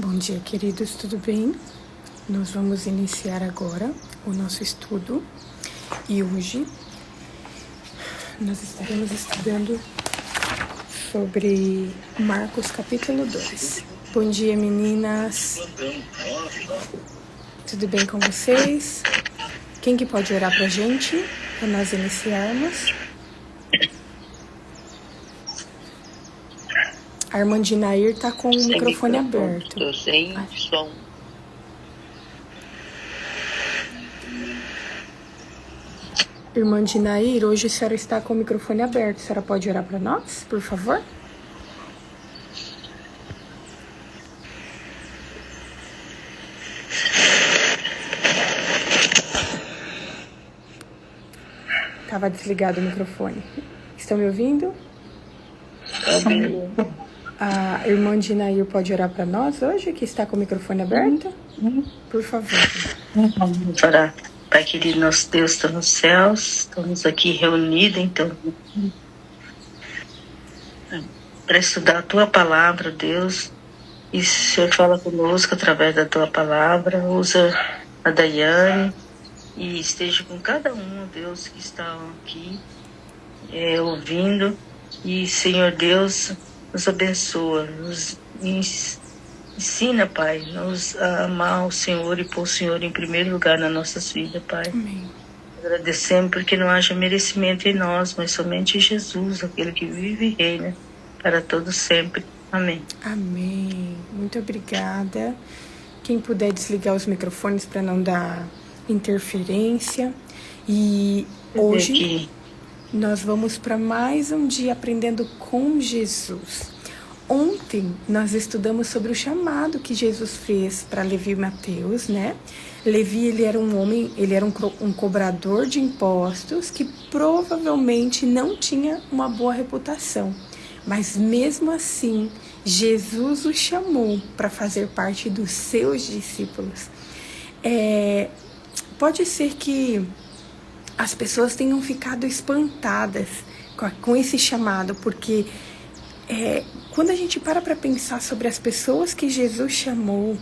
Bom dia, queridos, tudo bem? Nós vamos iniciar agora o nosso estudo e hoje nós estaremos estudando sobre Marcos capítulo 2. Bom dia, meninas. Tudo bem com vocês? Quem que pode orar pra gente, para nós iniciarmos? A irmã Dinair está com o microfone aberto. Estou sem som. Irmã Dinair, hoje a senhora está com o microfone aberto. A senhora pode orar para nós, por favor? Estava desligado o microfone. Estão me ouvindo? A irmã Dinair pode orar para nós hoje, que está com o microfone aberto? Por favor. Vamos orar. Pai querido, nosso Deus está nos céus, estamos aqui reunidos, então, para estudar a Tua Palavra, Deus, e o Senhor fala conosco através da Tua Palavra, usa a Daiane, e esteja com cada um, Deus, que está aqui, ouvindo, e Senhor Deus, nos abençoa, nos ensina, Pai, nos a amar o Senhor e pôr o Senhor em primeiro lugar nas nossas vidas, Pai. Amém. Agradecemos porque não haja merecimento em nós, mas somente Jesus, aquele que vive e reina para todos sempre. Amém. Amém. Muito obrigada. Quem puder desligar os microfones para não dar interferência. E hoje nós vamos para mais um dia aprendendo com Jesus. Ontem nós estudamos sobre o chamado que Jesus fez para Levi e Mateus, né? Levi, ele era um homem, ele era um cobrador de impostos que provavelmente não tinha uma boa reputação. Mas mesmo assim, Jesus o chamou para fazer parte dos seus discípulos. Pode ser que as pessoas tenham ficado espantadas com esse chamado, porque quando a gente para pensar sobre as pessoas que Jesus chamou,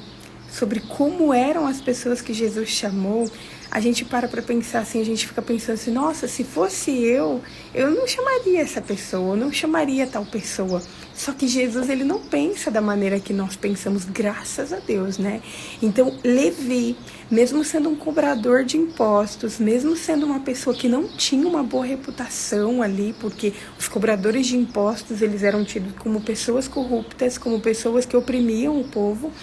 sobre como eram as pessoas que Jesus chamou, a gente para pensar assim, a gente fica pensando assim, nossa, se fosse eu não chamaria essa pessoa, eu não chamaria tal pessoa. Só que Jesus, ele não pensa da maneira que nós pensamos, graças a Deus, né? Então, Levi, mesmo sendo um cobrador de impostos, mesmo sendo uma pessoa que não tinha uma boa reputação ali, porque os cobradores de impostos, eles eram tidos como pessoas corruptas, como pessoas que oprimiam o povo,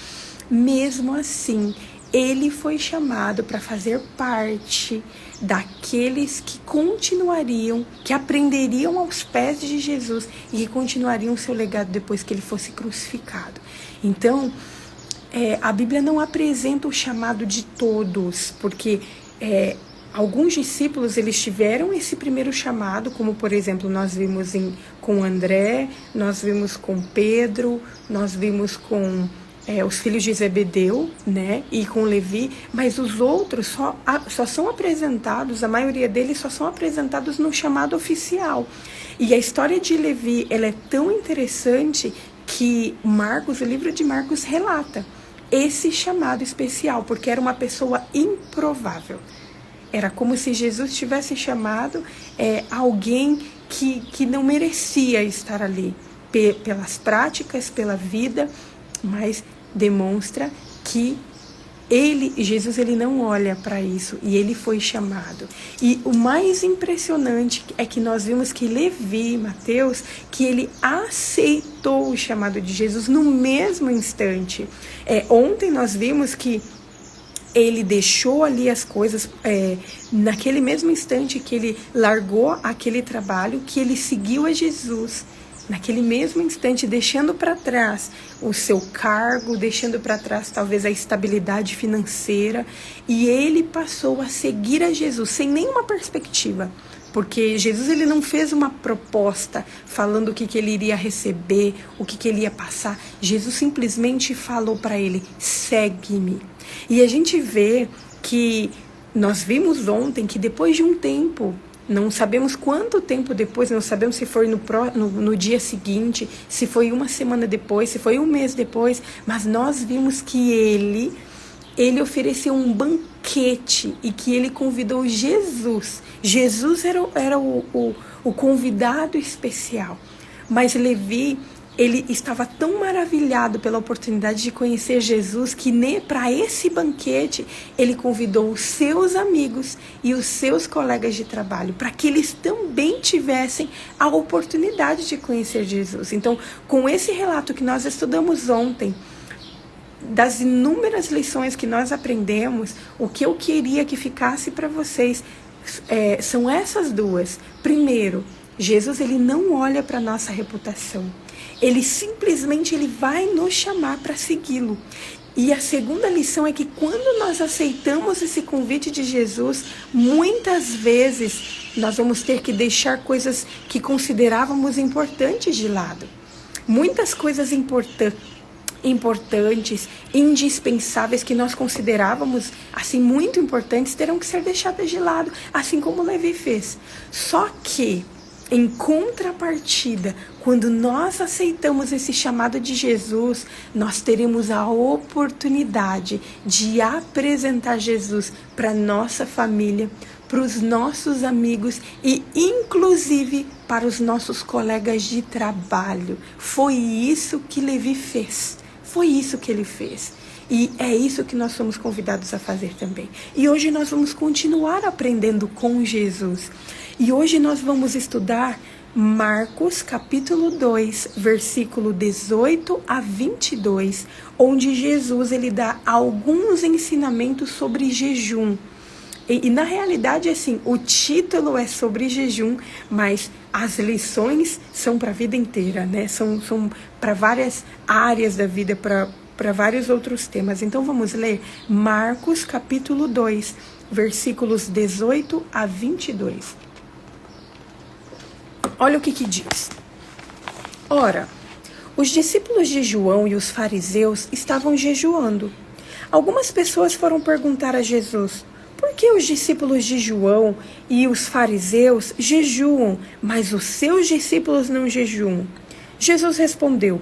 mesmo assim, ele foi chamado para fazer parte daqueles que continuariam, que aprenderiam aos pés de Jesus e que continuariam o seu legado depois que ele fosse crucificado. Então, a Bíblia não apresenta o chamado de todos, porque alguns discípulos, eles tiveram esse primeiro chamado, como por exemplo, nós vimos com André, nós vimos com Pedro, nós vimos com os filhos de Zebedeu, né, e com Levi, mas os outros só são apresentados, a maioria deles só são apresentados no chamado oficial. E a história de Levi, ela é tão interessante que o livro de Marcos relata esse chamado especial, porque era uma pessoa improvável. Era como se Jesus tivesse chamado alguém que não merecia estar ali, pelas práticas, pela vida, mas demonstra que Jesus, ele não olha para isso, e ele foi chamado. E o mais impressionante é que nós vimos que Levi, Mateus, que ele aceitou o chamado de Jesus no mesmo instante. Ontem nós vimos que ele deixou ali as coisas, naquele mesmo instante que ele largou aquele trabalho, que ele seguiu a Jesus. Naquele mesmo instante, deixando para trás o seu cargo, deixando para trás talvez a estabilidade financeira, e ele passou a seguir a Jesus sem nenhuma perspectiva, porque Jesus, ele não fez uma proposta falando o que ele iria receber, o que ele ia passar. Jesus simplesmente falou para ele: segue-me. E a gente vê que nós vimos ontem que depois de um tempo Não sabemos quanto tempo depois, não sabemos se foi no dia seguinte, se foi uma semana depois, se foi um mês depois, mas nós vimos que ele ofereceu um banquete e que ele convidou Jesus. Jesus era o convidado especial, mas Levi, ele estava tão maravilhado pela oportunidade de conhecer Jesus que para esse banquete ele convidou os seus amigos e os seus colegas de trabalho para que eles também tivessem a oportunidade de conhecer Jesus. Então, com esse relato que nós estudamos ontem, das inúmeras lições que nós aprendemos, o que eu queria que ficasse para vocês são essas duas. Primeiro, Jesus ele não olha para a nossa reputação. Ele simplesmente vai nos chamar para segui-lo. E a segunda lição é que quando nós aceitamos esse convite de Jesus, muitas vezes nós vamos ter que deixar coisas que considerávamos importantes de lado. Muitas coisas importantes, indispensáveis, que nós considerávamos assim muito importantes, terão que ser deixadas de lado, assim como Levi fez. Só que, em contrapartida, quando nós aceitamos esse chamado de Jesus, nós teremos a oportunidade de apresentar Jesus para nossa família, para os nossos amigos e inclusive para os nossos colegas de trabalho. Foi isso que Levi fez. Foi isso que ele fez. E é isso que nós somos convidados a fazer também. E hoje nós vamos continuar aprendendo com Jesus. E hoje nós vamos estudar Marcos capítulo 2, versículo 18 a 22, onde Jesus ele dá alguns ensinamentos sobre jejum. E na realidade, assim, o título é sobre jejum, mas as lições são para a vida inteira, né? São para várias áreas da vida, para vários outros temas. Então vamos ler Marcos capítulo 2, versículos 18 a 22. Olha o que diz. Ora, os discípulos de João e os fariseus estavam jejuando. Algumas pessoas foram perguntar a Jesus: por que os discípulos de João e os fariseus jejuam, mas os seus discípulos não jejuam? Jesus respondeu: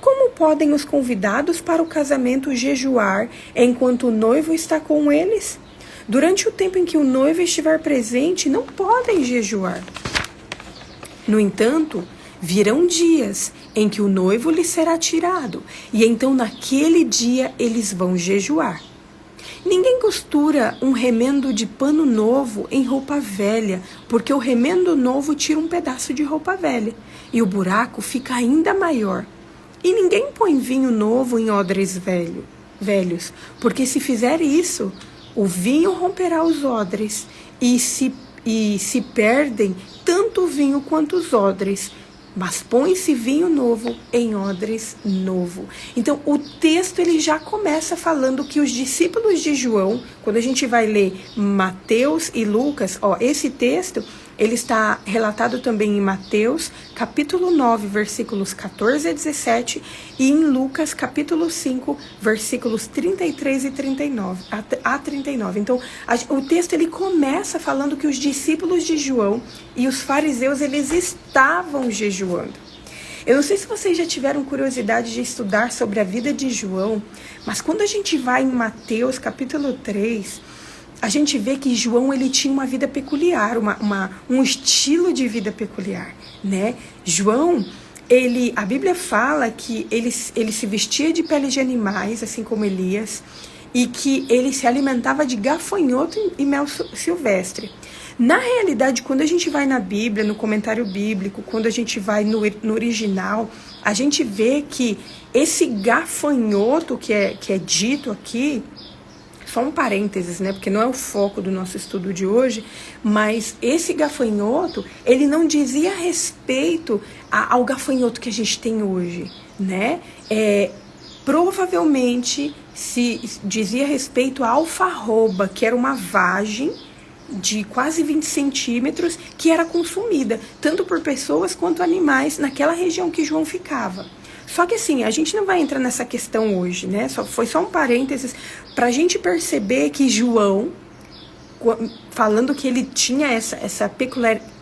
como podem os convidados para o casamento jejuar enquanto o noivo está com eles? Durante o tempo em que o noivo estiver presente, não podem jejuar. No entanto, virão dias em que o noivo lhe será tirado, e então naquele dia eles vão jejuar. Ninguém costura um remendo de pano novo em roupa velha, porque o remendo novo tira um pedaço de roupa velha, e o buraco fica ainda maior. E ninguém põe vinho novo em odres velhos, porque se fizer isso, o vinho romperá os odres, e se perdem tanto o vinho quanto os odres. Mas põe-se vinho novo em odres novo. Então, o texto ele já começa falando que os discípulos de João, quando a gente vai ler Mateus e Lucas, esse texto, ele está relatado também em Mateus, capítulo 9, versículos 14 a 17, e em Lucas, capítulo 5, versículos 33 e 39, a 39. Então, o texto ele começa falando que os discípulos de João e os fariseus, eles estavam jejuando. Eu não sei se vocês já tiveram curiosidade de estudar sobre a vida de João, mas quando a gente vai em Mateus, capítulo 3, a gente vê que João ele tinha uma vida peculiar, um estilo de vida peculiar, né? João, a Bíblia fala que ele se vestia de pele de animais, assim como Elias, e que ele se alimentava de gafanhoto e mel silvestre. Na realidade, quando a gente vai na Bíblia, no comentário bíblico, quando a gente vai no original, a gente vê que esse gafanhoto que é dito aqui, só um parênteses, né? Porque não é o foco do nosso estudo de hoje, mas esse gafanhoto, ele não dizia respeito ao gafanhoto que a gente tem hoje, né? Provavelmente se dizia respeito à alfarroba, que era uma vagem de quase 20 centímetros que era consumida, tanto por pessoas quanto animais naquela região que João ficava. Só que assim, a gente não vai entrar nessa questão hoje, né? Foi só um parênteses para a gente perceber que João, falando que ele tinha essa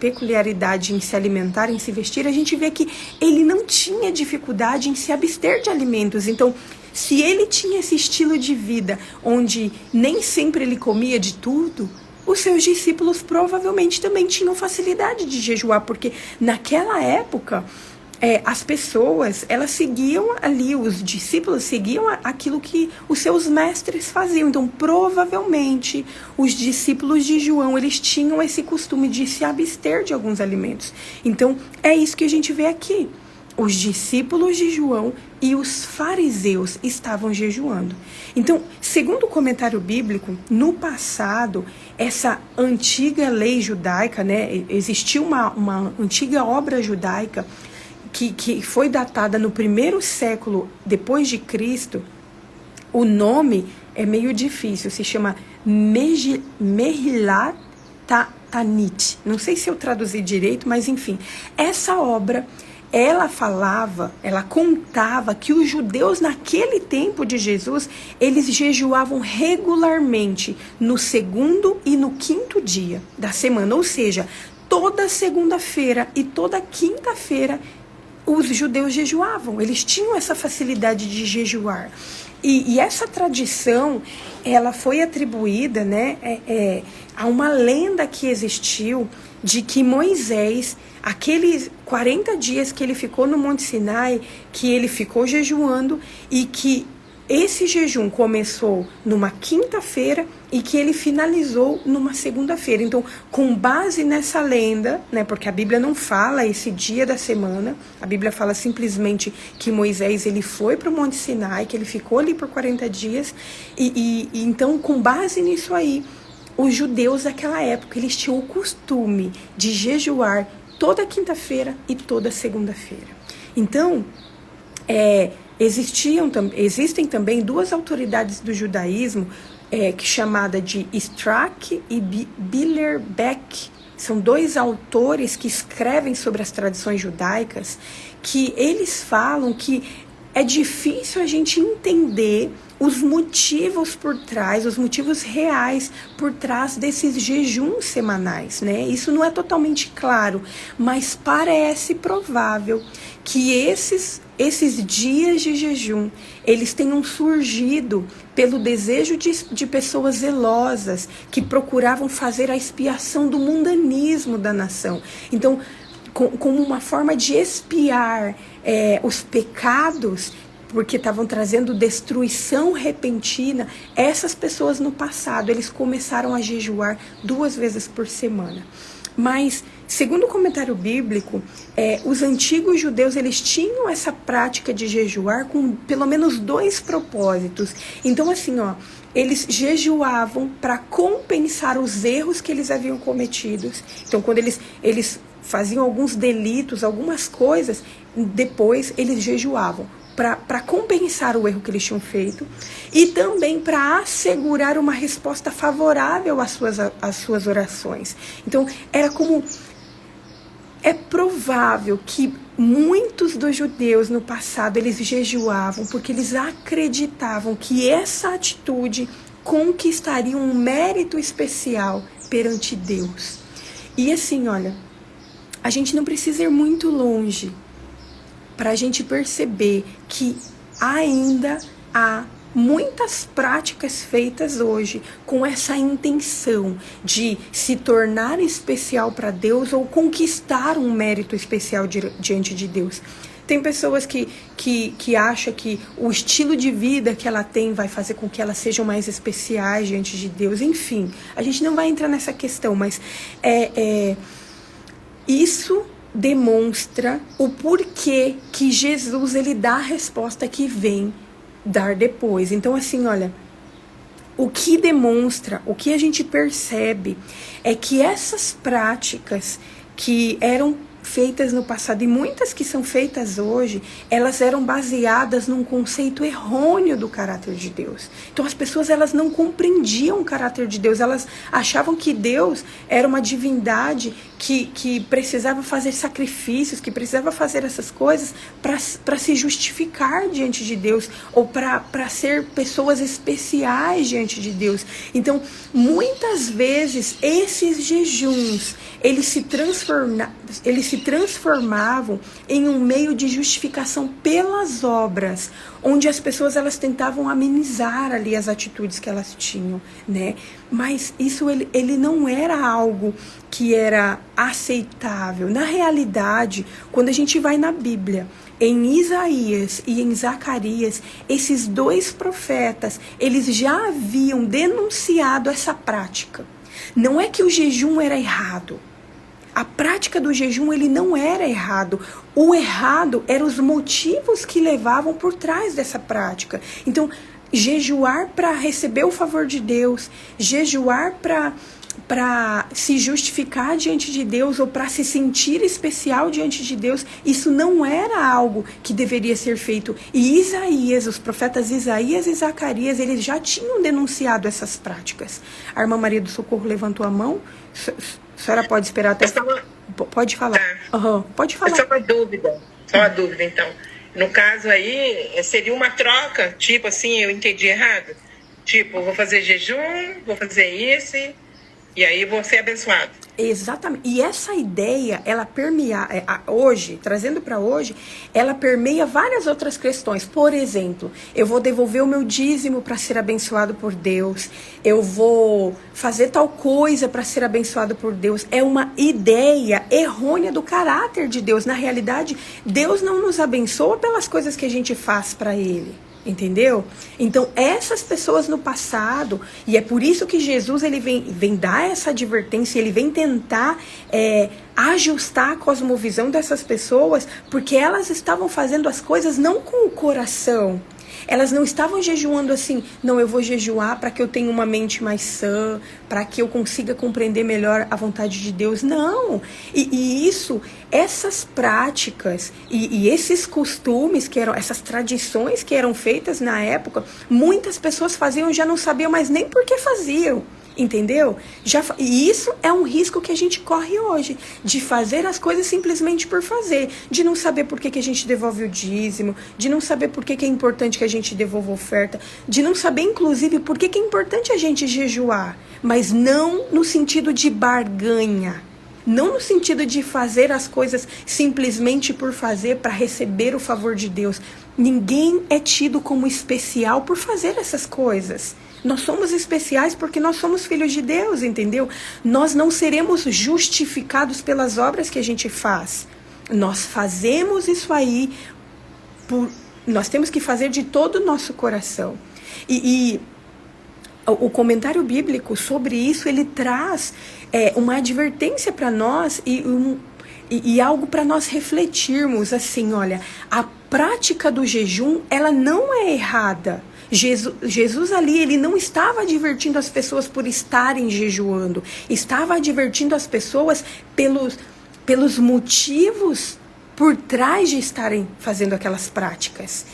peculiaridade em se alimentar, em se vestir, a gente vê que ele não tinha dificuldade em se abster de alimentos. Então, se ele tinha esse estilo de vida onde nem sempre ele comia de tudo, os seus discípulos provavelmente também tinham facilidade de jejuar, porque naquela época as pessoas, elas seguiam ali, os discípulos seguiam aquilo que os seus mestres faziam. Então, provavelmente, os discípulos de João, eles tinham esse costume de se abster de alguns alimentos. Então, é isso que a gente vê aqui. Os discípulos de João e os fariseus estavam jejuando. Então, segundo o comentário bíblico, no passado, essa antiga lei judaica, né, existiu uma antiga obra judaica que foi datada no 1º século depois de Cristo. O nome é meio difícil, se chama Mehilat Tanit. Não sei se eu traduzi direito, mas enfim, essa obra, ela contava que os judeus naquele tempo de Jesus, eles jejuavam regularmente no 2º e no 5º dia da semana, ou seja, toda segunda-feira e toda quinta-feira os judeus jejuavam, eles tinham essa facilidade de jejuar. E essa tradição, ela foi atribuída, né, a uma lenda que existiu de que Moisés, aqueles 40 dias que ele ficou no Monte Sinai, que ele ficou jejuando e que esse jejum começou numa quinta-feira e que ele finalizou numa segunda-feira. Então, com base nessa lenda, né, porque a Bíblia não fala esse dia da semana, a Bíblia fala simplesmente que Moisés ele foi para o Monte Sinai, que ele ficou ali por 40 dias, e então, com base nisso aí, os judeus daquela época, eles tinham o costume de jejuar toda quinta-feira e toda segunda-feira. Então, existem também duas autoridades do judaísmo, que chamada de Strach e Billerbeck. São dois autores que escrevem sobre as tradições judaicas, que eles falam que é difícil a gente entender os motivos por trás, os motivos reais por trás desses jejuns semanais, né? Isso não é totalmente claro, mas parece provável que esses dias de jejum, eles tenham surgido pelo desejo de pessoas zelosas que procuravam fazer a expiação do mundanismo da nação. Então, como uma forma de expiar os pecados, porque estavam trazendo destruição repentina, essas pessoas no passado, eles começaram a jejuar 2 vezes por semana. Mas, segundo o comentário bíblico, os antigos judeus, eles tinham essa prática de jejuar com pelo menos 2 propósitos. Então, assim, eles jejuavam para compensar os erros que eles haviam cometidos. Então, quando eles faziam alguns delitos, algumas coisas, depois eles jejuavam para compensar o erro que eles tinham feito e também para assegurar uma resposta favorável às suas orações. Então, é provável que muitos dos judeus no passado, eles jejuavam porque eles acreditavam que essa atitude conquistaria um mérito especial perante Deus. E assim, olha, a gente não precisa ir muito longe para a gente perceber que ainda há muitas práticas feitas hoje com essa intenção de se tornar especial para Deus ou conquistar um mérito especial diante de Deus. Tem pessoas que acham que o estilo de vida que ela tem vai fazer com que elas sejam mais especiais diante de Deus. Enfim, a gente não vai entrar nessa questão, mas isso demonstra o porquê que Jesus ele dá a resposta que vem dar depois. Então, assim, olha, o que demonstra, o que a gente percebe é que essas práticas que eram feitas no passado, e muitas que são feitas hoje, elas eram baseadas num conceito errôneo do caráter de Deus. Então as pessoas, elas não compreendiam o caráter de Deus, elas achavam que Deus era uma divindade que precisava fazer sacrifícios, que precisava fazer essas coisas para se justificar diante de Deus, ou para ser pessoas especiais diante de Deus. Então, muitas vezes, esses jejuns, eles se transformavam em um meio de justificação pelas obras, onde as pessoas, elas tentavam amenizar ali as atitudes que elas tinham, né? Mas isso, ele não era algo que era aceitável. Na realidade, quando a gente vai na Bíblia, em Isaías e em Zacarias, esses dois profetas, eles já haviam denunciado essa prática. Não é que o jejum era errado. A prática do jejum, ele não era errado. O errado eram os motivos que levavam por trás dessa prática. Então, jejuar para receber o favor de Deus, jejuar para se justificar diante de Deus, ou para se sentir especial diante de Deus, isso não era algo que deveria ser feito. E Isaías, os profetas Isaías e Zacarias, eles já tinham denunciado essas práticas. A irmã Maria do Socorro levantou a mão. A senhora pode esperar até... Pode falar. Tá. Uhum, pode falar. Só uma dúvida, então. No caso aí, seria uma troca, tipo assim, eu entendi errado? Tipo, vou fazer jejum, vou fazer isso, e aí vou ser abençoado. Exatamente. E essa ideia, ela permeia, hoje, trazendo para hoje, ela permeia várias outras questões. Por exemplo, eu vou devolver o meu dízimo para ser abençoado por Deus. Eu vou fazer tal coisa para ser abençoado por Deus. É uma ideia errônea do caráter de Deus. Na realidade, Deus não nos abençoa pelas coisas que a gente faz para Ele. Entendeu? Então, essas pessoas no passado, e é por isso que Jesus, ele vem dar essa advertência, ele vem tentar ajustar a cosmovisão dessas pessoas, porque elas estavam fazendo as coisas não com o coração. Elas não estavam jejuando assim, não, eu vou jejuar para que eu tenha uma mente mais sã, para que eu consiga compreender melhor a vontade de Deus. Não! E isso, essas práticas e esses costumes, essas tradições que eram feitas na época, muitas pessoas faziam e já não sabiam mais nem por que faziam. Entendeu? E isso é um risco que a gente corre hoje, de fazer as coisas simplesmente por fazer, de não saber por que a gente devolve o dízimo, de não saber por que é importante que a gente devolva a oferta, de não saber, inclusive, por que é importante a gente jejuar, mas não no sentido de barganha, não no sentido de fazer as coisas simplesmente por fazer, para receber o favor de Deus. Ninguém é tido como especial por fazer essas coisas. Nós somos especiais porque nós somos filhos de Deus, entendeu? Nós não seremos justificados pelas obras que a gente faz. Nós fazemos isso aí, nós temos que fazer de todo o nosso coração. E o comentário bíblico sobre isso, ele traz uma advertência para nós e algo para nós refletirmos, assim, olha, a prática do jejum, ela não é errada. Jesus ali, ele não estava advertindo as pessoas por estarem jejuando, estava advertindo as pessoas pelos motivos por trás de estarem fazendo aquelas práticas.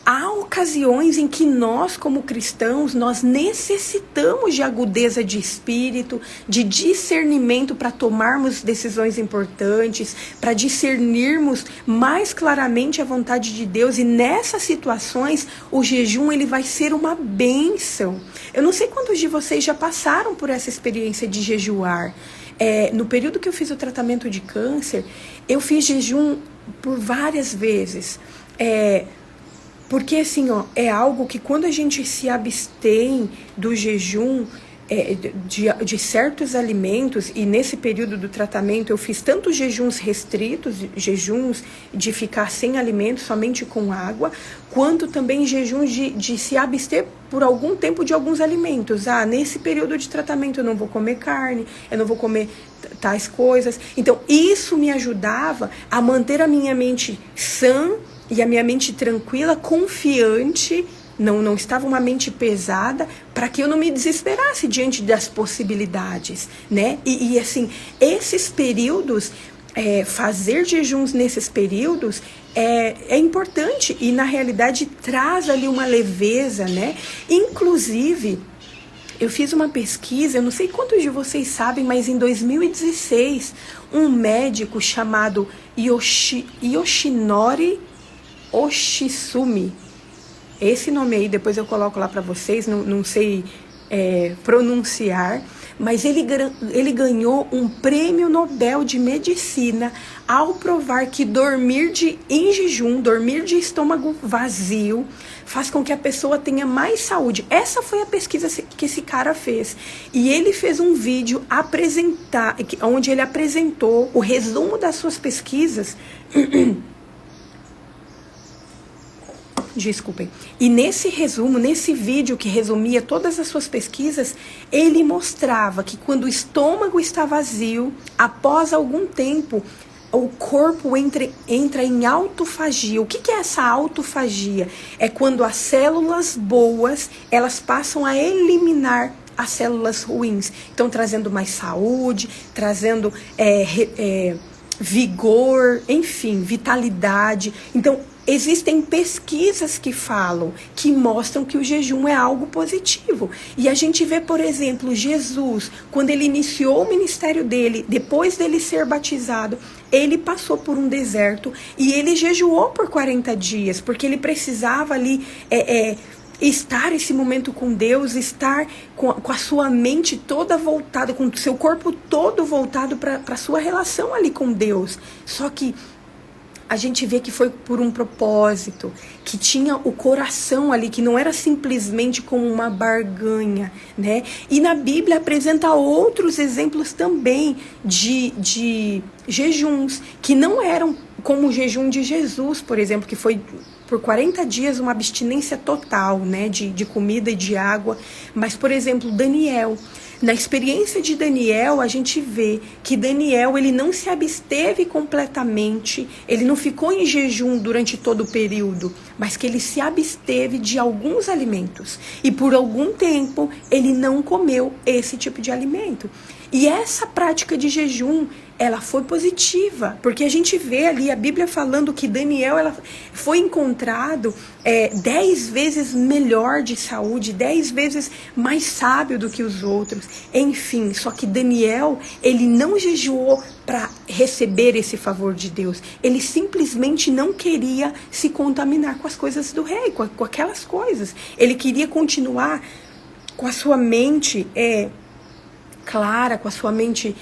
Há ocasiões em que nós, como cristãos, nós necessitamos de agudeza de espírito, de discernimento para tomarmos decisões importantes, para discernirmos mais claramente a vontade de Deus. E nessas situações, o jejum, ele vai ser uma bênção. Eu não sei quantos de vocês já passaram por essa experiência de jejuar. No período que eu fiz o tratamento de câncer, eu fiz jejum por várias vezes. Porque assim, é algo que quando a gente se abstém do jejum, de certos alimentos, e nesse período do tratamento eu fiz tanto jejuns restritos, jejuns de ficar sem alimentos, somente com água, quanto também jejuns de se abster por algum tempo de alguns alimentos. Nesse período de tratamento eu não vou comer carne, eu não vou comer tais coisas. Então isso me ajudava a manter a minha mente sã, e a minha mente tranquila, confiante, não estava uma mente pesada, para que eu não me desesperasse diante das possibilidades, né? E assim, esses períodos, fazer jejuns nesses períodos é importante e, na realidade, traz ali uma leveza, né? Inclusive, eu fiz uma pesquisa, eu não sei quantos de vocês sabem, mas em 2016, um médico chamado Yoshinori Oshisumi, esse nome aí, depois eu coloco lá para vocês, não sei pronunciar, mas ele ganhou um prêmio Nobel de Medicina ao provar que dormir em jejum, dormir de estômago vazio, faz com que a pessoa tenha mais saúde. Essa foi a pesquisa que esse cara fez. E ele fez um vídeo onde ele apresentou o resumo das suas pesquisas. Desculpem. E nesse resumo, nesse vídeo que resumia todas as suas pesquisas, ele mostrava que quando o estômago está vazio, após algum tempo, o corpo entra em autofagia. O que é essa autofagia? É quando as células boas, elas passam a eliminar as células ruins. Então, trazendo mais saúde, trazendo vigor, enfim, vitalidade. Então, existem pesquisas que mostram que o jejum é algo positivo. E a gente vê, por exemplo, Jesus, quando ele iniciou o ministério dele, depois dele ser batizado, ele passou por um deserto e ele jejuou por 40 dias, porque ele precisava ali estar esse momento com Deus, estar com a sua mente toda voltada, com o seu corpo todo voltado para a sua relação ali com Deus. Só que a gente vê que foi por um propósito, que tinha o coração ali, que não era simplesmente como uma barganha, né? E na Bíblia apresenta outros exemplos também de jejuns, que não eram como o jejum de Jesus, por exemplo, que foi por 40 dias uma abstinência total, né? De comida e de água. Mas, por exemplo, Daniel. Na experiência de Daniel, a gente vê que Daniel, ele não se absteve completamente, ele não ficou em jejum durante todo o período, mas que ele se absteve de alguns alimentos. E por algum tempo, ele não comeu esse tipo de alimento. E essa prática de jejum, ela foi positiva, porque a gente vê ali a Bíblia falando que Daniel foi encontrado 10 vezes melhor de saúde, 10 vezes mais sábio do que os outros. Enfim, só que Daniel, ele não jejuou para receber esse favor de Deus. Ele simplesmente não queria se contaminar com as coisas do rei, com aquelas coisas. Ele queria continuar com a sua mente clara, com a sua mente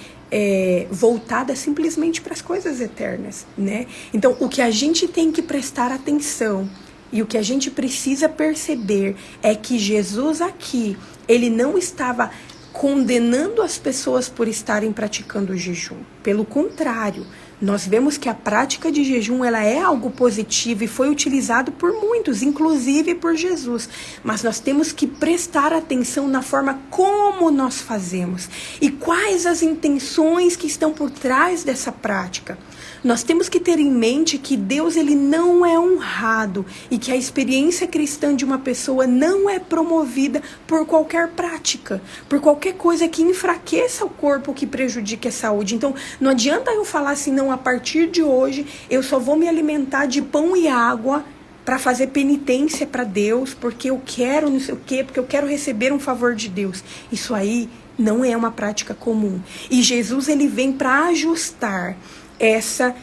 voltada simplesmente para as coisas eternas, né? Então, o que a gente tem que prestar atenção e o que a gente precisa perceber é que Jesus aqui, ele não estava condenando as pessoas por estarem praticando o jejum. Pelo contrário, nós vemos que a prática de jejum, ela é algo positivo e foi utilizado por muitos, inclusive por Jesus. Mas nós temos que prestar atenção na forma como nós fazemos e quais as intenções que estão por trás dessa prática. Nós temos que ter em mente que Deus, ele não é honrado e que a experiência cristã de uma pessoa não é promovida por qualquer prática, por qualquer coisa que enfraqueça o corpo, que prejudique a saúde. Então, não adianta eu falar assim, não, a partir de hoje eu só vou me alimentar de pão e água para fazer penitência para Deus, porque eu quero não sei o quê, porque eu quero receber um favor de Deus. Isso aí não é uma prática comum. E Jesus, ele vem para ajustar essa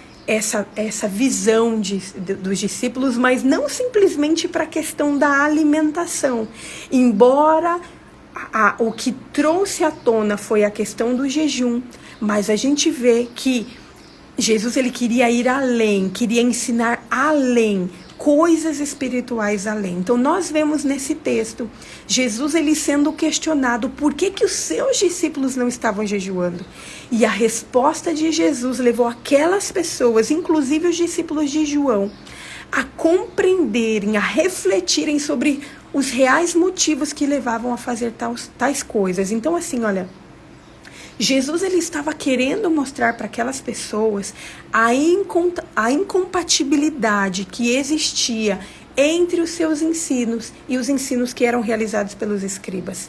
visão dos discípulos, mas não simplesmente para a questão da alimentação. Embora o que trouxe à tona foi a questão do jejum, mas a gente vê que Jesus, ele queria ir além, queria ensinar além, coisas espirituais além. Então nós vemos nesse texto Jesus, ele sendo questionado por que os seus discípulos não estavam jejuando. E a resposta de Jesus levou aquelas pessoas, inclusive os discípulos de João, a compreenderem, a refletirem sobre os reais motivos que levavam a fazer tais coisas. Então assim, olha, Jesus, ele estava querendo mostrar para aquelas pessoas a incompatibilidade que existia entre os seus ensinos e os ensinos que eram realizados pelos escribas.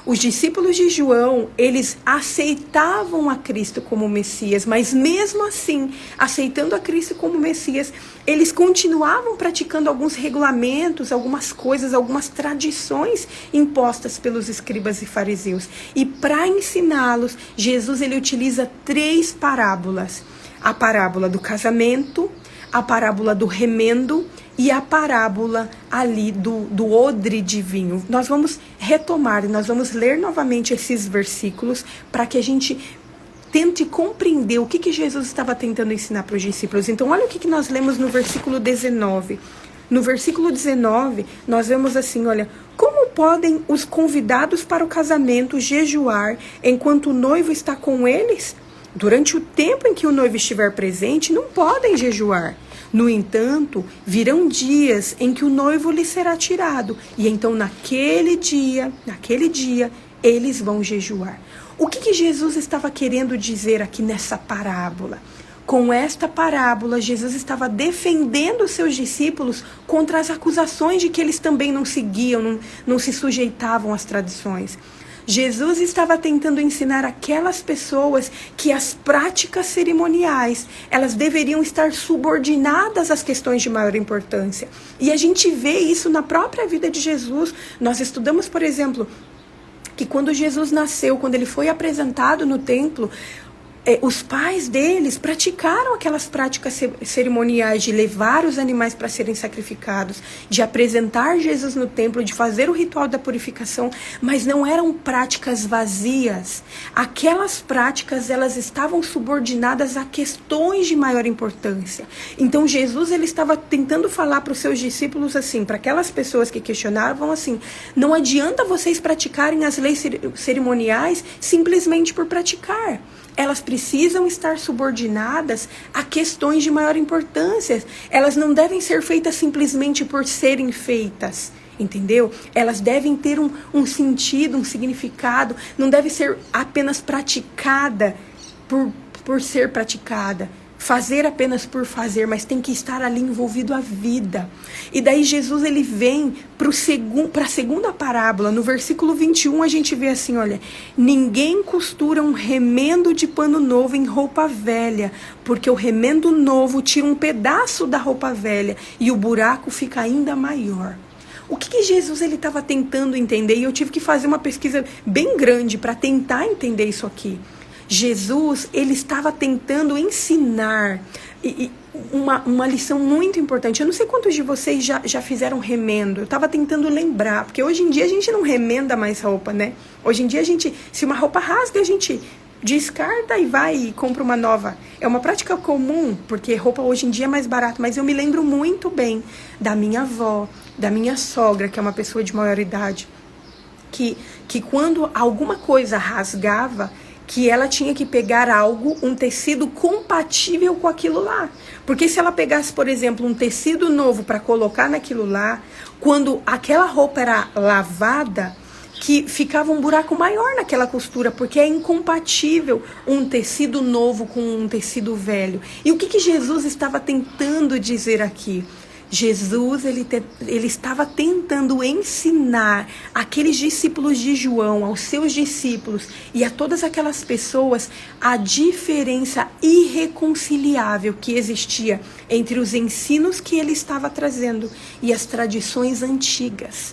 Os discípulos de João, eles aceitavam a Cristo como Messias, mas mesmo assim, aceitando a Cristo como Messias, eles continuavam praticando alguns regulamentos, algumas coisas, algumas tradições impostas pelos escribas e fariseus. E para ensiná-los, Jesus ele utiliza 3 parábolas. A parábola do casamento, a parábola do remendo e a parábola ali do odre de vinho. Nós vamos retomar e nós vamos ler novamente esses versículos para que a gente tente compreender o que Jesus estava tentando ensinar para os discípulos. Então, olha o que nós lemos no versículo 19. No versículo 19, nós vemos assim, olha: como podem os convidados para o casamento jejuar enquanto o noivo está com eles? Durante o tempo em que o noivo estiver presente, não podem jejuar. No entanto, virão dias em que o noivo lhe será tirado, e então naquele dia, eles vão jejuar. O que Jesus estava querendo dizer aqui nessa parábola? Com esta parábola, Jesus estava defendendo os seus discípulos contra as acusações de que eles também não seguiam, não se sujeitavam às tradições. Jesus estava tentando ensinar aquelas pessoas que as práticas cerimoniais, elas deveriam estar subordinadas às questões de maior importância. E a gente vê isso na própria vida de Jesus. Nós estudamos, por exemplo, que quando Jesus nasceu, quando ele foi apresentado no templo, os pais deles praticaram aquelas práticas cerimoniais de levar os animais para serem sacrificados, de apresentar Jesus no templo, de fazer o ritual da purificação, mas não eram práticas vazias. Aquelas práticas, elas estavam subordinadas a questões de maior importância. Então Jesus ele estava tentando falar para os seus discípulos assim, para aquelas pessoas que questionavam assim: não adianta vocês praticarem as leis cerimoniais simplesmente por praticar. Elas precisam estar subordinadas a questões de maior importância. Elas não devem ser feitas simplesmente por serem feitas, entendeu? Elas devem ter um sentido, um significado. Não deve ser apenas praticada por ser praticada. Fazer apenas por fazer, mas tem que estar ali envolvido a vida. E daí Jesus ele vem para a segunda parábola. No versículo 21 a gente vê assim, olha: ninguém costura um remendo de pano novo em roupa velha, porque o remendo novo tira um pedaço da roupa velha e o buraco fica ainda maior. O que Jesus ele estava tentando entender? E eu tive que fazer uma pesquisa bem grande para tentar entender isso aqui. Jesus, ele estava tentando ensinar uma lição muito importante. Eu não sei quantos de vocês já fizeram remendo. Eu estava tentando lembrar, porque hoje em dia a gente não remenda mais roupa, né? Hoje em dia se uma roupa rasga, a gente descarta e vai e compra uma nova. É uma prática comum, porque roupa hoje em dia é mais barato, mas eu me lembro muito bem da minha avó, da minha sogra, que é uma pessoa de maior idade, que quando alguma coisa rasgava, que ela tinha que pegar um tecido compatível com aquilo lá. Porque se ela pegasse, por exemplo, um tecido novo para colocar naquilo lá, quando aquela roupa era lavada, que ficava um buraco maior naquela costura, porque é incompatível um tecido novo com um tecido velho. E o que Jesus estava tentando dizer aqui? Jesus ele estava tentando ensinar aqueles discípulos de João, aos seus discípulos e a todas aquelas pessoas a diferença irreconciliável que existia entre os ensinos que ele estava trazendo e as tradições antigas.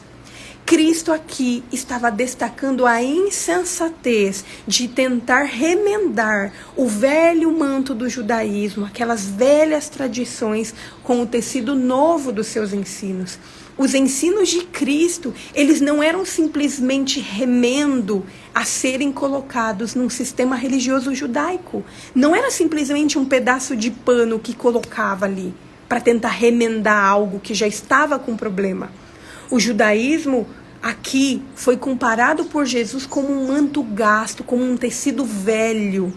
Cristo aqui estava destacando a insensatez de tentar remendar o velho manto do judaísmo, aquelas velhas tradições com o tecido novo dos seus ensinos. Os ensinos de Cristo, eles não eram simplesmente remendo a serem colocados num sistema religioso judaico. Não era simplesmente um pedaço de pano que colocava ali para tentar remendar algo que já estava com problema. O judaísmo aqui foi comparado por Jesus como um manto gasto, como um tecido velho.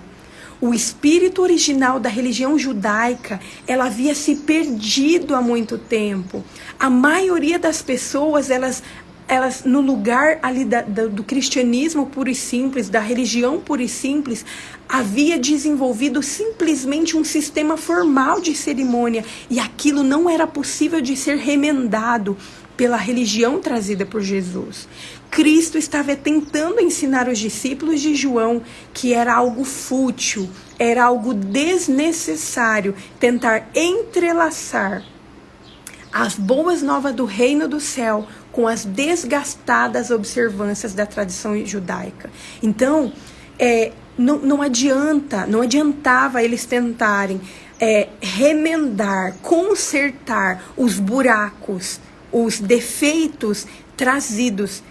O espírito original da religião judaica, ela havia se perdido há muito tempo. A maioria das pessoas, elas elas no lugar ali do cristianismo puro e simples, da religião pura e simples, havia desenvolvido simplesmente um sistema formal de cerimônia, e aquilo não era possível de ser remendado pela religião trazida por Jesus. Cristo estava tentando ensinar os discípulos de João que era algo fútil, era algo desnecessário tentar entrelaçar as boas novas do reino do céu com as desgastadas observâncias da tradição judaica. Então, não adiantava eles tentarem remendar, consertar os buracos, os defeitos trazidos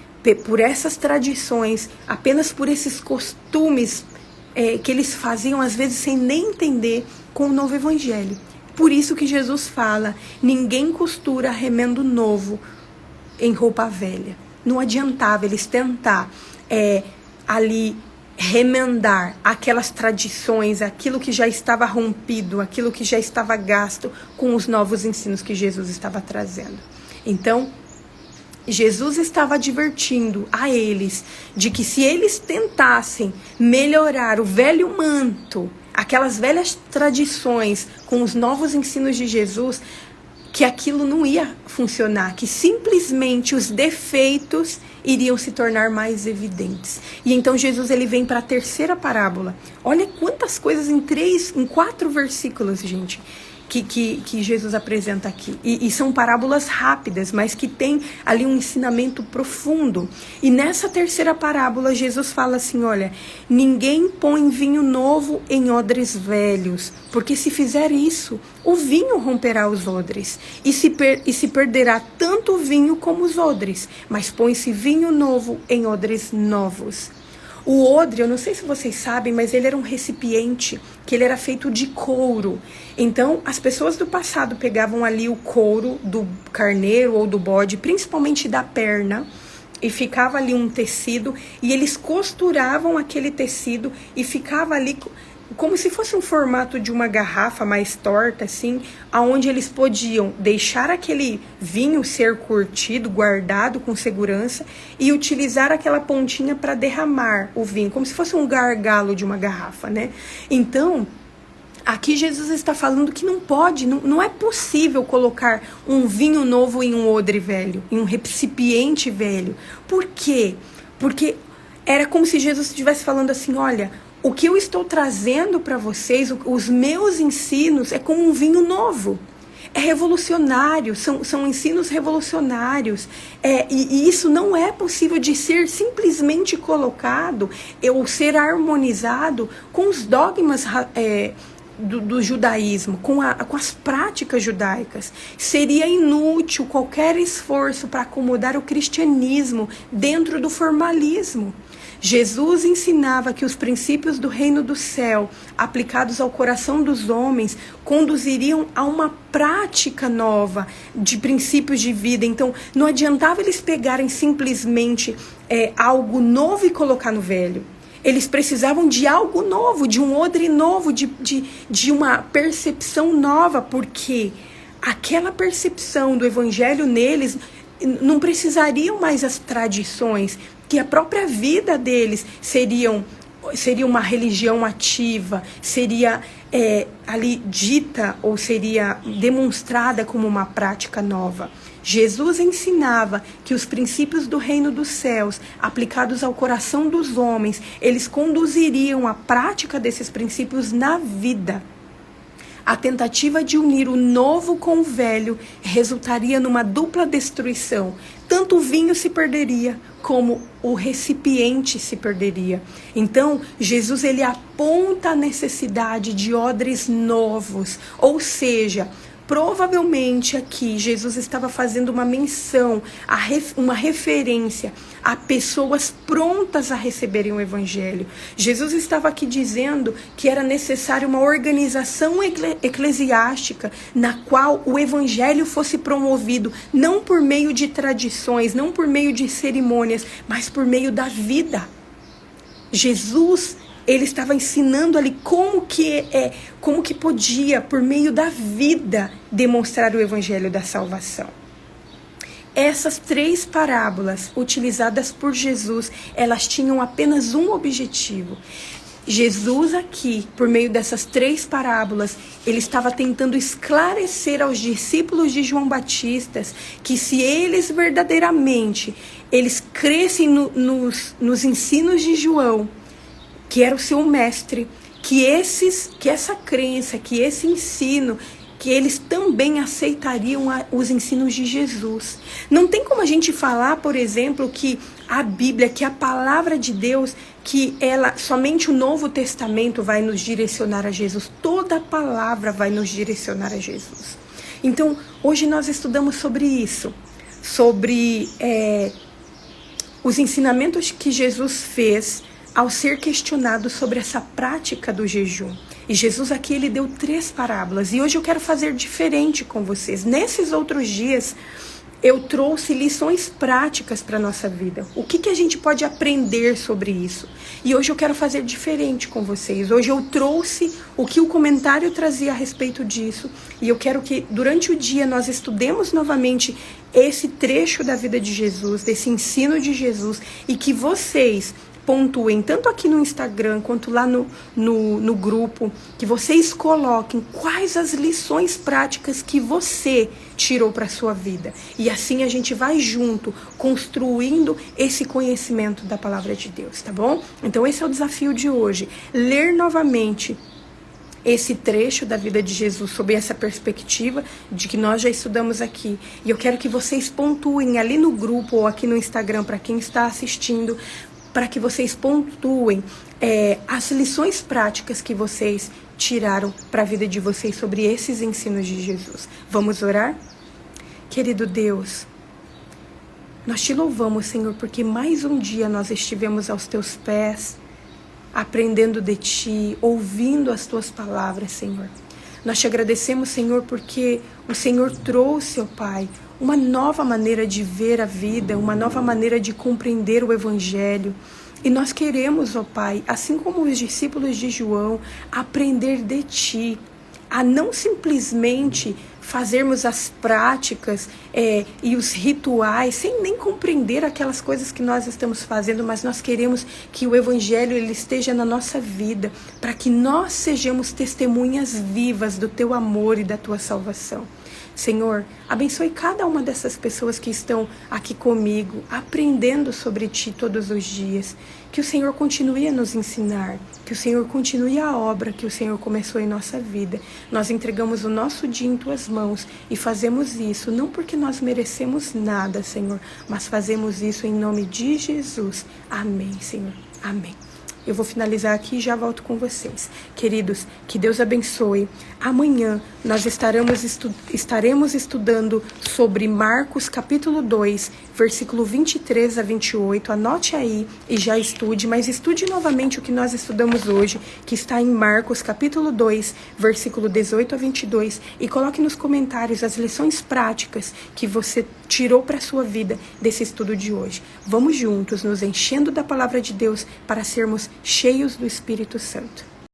por essas tradições, apenas por esses costumes que eles faziam, às vezes, sem nem entender, com o novo evangelho. Por isso que Jesus fala, ninguém costura remendo novo em roupa velha. Não adiantava eles tentar ali remendar aquelas tradições, aquilo que já estava rompido, aquilo que já estava gasto com os novos ensinos que Jesus estava trazendo. Então, Jesus estava advertindo a eles de que se eles tentassem melhorar o velho manto, aquelas velhas tradições com os novos ensinos de Jesus, que aquilo não ia funcionar, que simplesmente os defeitos iriam se tornar mais evidentes. E então Jesus ele vem para a terceira parábola. Olha quantas coisas em 4 versículos, gente, que Jesus apresenta aqui. E são parábolas rápidas, mas que tem ali um ensinamento profundo. E nessa terceira parábola, Jesus fala assim, olha, ninguém põe vinho novo em odres velhos, porque se fizer isso, o vinho romperá os odres, e se perderá tanto o vinho como os odres, mas põe-se vinho novo em odres novos. O odre, eu não sei se vocês sabem, mas ele era um recipiente que ele era feito de couro. Então, as pessoas do passado pegavam ali o couro do carneiro ou do bode, principalmente da perna, e ficava ali um tecido, e eles costuravam aquele tecido e ficava ali como se fosse um formato de uma garrafa mais torta, assim, aonde eles podiam deixar aquele vinho ser curtido, guardado com segurança, e utilizar aquela pontinha para derramar o vinho, como se fosse um gargalo de uma garrafa, né? Então, aqui Jesus está falando que não pode, não é possível colocar um vinho novo em um odre velho, em um recipiente velho. Por quê? Porque era como se Jesus estivesse falando assim, olha, o que eu estou trazendo para vocês, os meus ensinos, é como um vinho novo. É revolucionário, são ensinos revolucionários. E isso não é possível de ser simplesmente colocado ou ser harmonizado com os dogmas do judaísmo, com as práticas judaicas. Seria inútil qualquer esforço para acomodar o cristianismo dentro do formalismo. Jesus ensinava que os princípios do reino do céu, aplicados ao coração dos homens, conduziriam a uma prática nova de princípios de vida. Então, não adiantava eles pegarem simplesmente algo novo e colocar no velho. Eles precisavam de algo novo, de um odre novo, de uma percepção nova, porque aquela percepção do evangelho neles não precisariam mais as tradições, que a própria vida deles seria uma religião ativa, seria ali dita ou seria demonstrada como uma prática nova. Jesus ensinava que os princípios do reino dos céus, aplicados ao coração dos homens, eles conduziriam a prática desses princípios na vida. A tentativa de unir o novo com o velho resultaria numa dupla destruição. Tanto o vinho se perderia, como o recipiente se perderia. Então, Jesus ele aponta a necessidade de odres novos, ou seja, provavelmente aqui Jesus estava fazendo uma menção, uma referência a pessoas prontas a receberem o evangelho. Jesus estava aqui dizendo que era necessária uma organização eclesiástica na qual o evangelho fosse promovido não por meio de tradições, não por meio de cerimônias, mas por meio da vida. Jesus ele estava ensinando ali como que podia, por meio da vida, demonstrar o evangelho da salvação. Essas 3 parábolas utilizadas por Jesus, elas tinham apenas um objetivo. Jesus aqui, por meio dessas 3 parábolas, ele estava tentando esclarecer aos discípulos de João Batista que se eles verdadeiramente, eles crescem nos ensinos de João, que era o seu mestre, que essa crença, que esse ensino, que eles também aceitariam os ensinos de Jesus. Não tem como a gente falar, por exemplo, que a Bíblia, que a palavra de Deus, que somente o Novo Testamento vai nos direcionar a Jesus. Toda a palavra vai nos direcionar a Jesus. Então, hoje nós estudamos sobre isso, sobre os ensinamentos que Jesus fez ao ser questionado sobre essa prática do jejum. E Jesus aqui, ele deu 3 parábolas. E hoje eu quero fazer diferente com vocês. Nesses outros dias, eu trouxe lições práticas para a nossa vida. O que a gente pode aprender sobre isso? E hoje eu quero fazer diferente com vocês. Hoje eu trouxe o que o comentário trazia a respeito disso. E eu quero que durante o dia nós estudemos novamente esse trecho da vida de Jesus, desse ensino de Jesus, e que vocês pontuem, tanto aqui no Instagram quanto lá no grupo, que vocês coloquem quais as lições práticas que você tirou para a sua vida. E assim a gente vai junto, construindo esse conhecimento da palavra de Deus, tá bom? Então esse é o desafio de hoje, ler novamente esse trecho da vida de Jesus sob essa perspectiva de que nós já estudamos aqui. E eu quero que vocês pontuem ali no grupo ou aqui no Instagram, para quem está assistindo, para que vocês pontuem as lições práticas que vocês tiraram para a vida de vocês sobre esses ensinos de Jesus. Vamos orar? Querido Deus, nós te louvamos, Senhor, porque mais um dia nós estivemos aos teus pés, aprendendo de ti, ouvindo as tuas palavras, Senhor. Nós te agradecemos, Senhor, porque o Senhor trouxe, ó Pai, uma nova maneira de ver a vida, uma nova maneira de compreender o Evangelho. E nós queremos, ó Pai, assim como os discípulos de João, aprender de Ti, a não simplesmente fazermos as práticas e os rituais, sem nem compreender aquelas coisas que nós estamos fazendo, mas nós queremos que o Evangelho ele esteja na nossa vida, para que nós sejamos testemunhas vivas do Teu amor e da Tua salvação. Senhor, abençoe cada uma dessas pessoas que estão aqui comigo, aprendendo sobre Ti todos os dias. Que o Senhor continue a nos ensinar, que o Senhor continue a obra que o Senhor começou em nossa vida. Nós entregamos o nosso dia em Tuas mãos e fazemos isso, não porque nós merecemos nada, Senhor, mas fazemos isso em nome de Jesus. Amém, Senhor. Amém. Eu vou finalizar aqui e já volto com vocês. Queridos, que Deus abençoe. Amanhã nós estaremos estudando sobre Marcos capítulo 2, versículo 23 a 28. Anote aí e já estude, mas estude novamente o que nós estudamos hoje, que está em Marcos capítulo 2, versículo 18 a 22. E coloque nos comentários as lições práticas que você tirou para a sua vida desse estudo de hoje. Vamos juntos, nos enchendo da palavra de Deus para sermos cheios do Espírito Santo.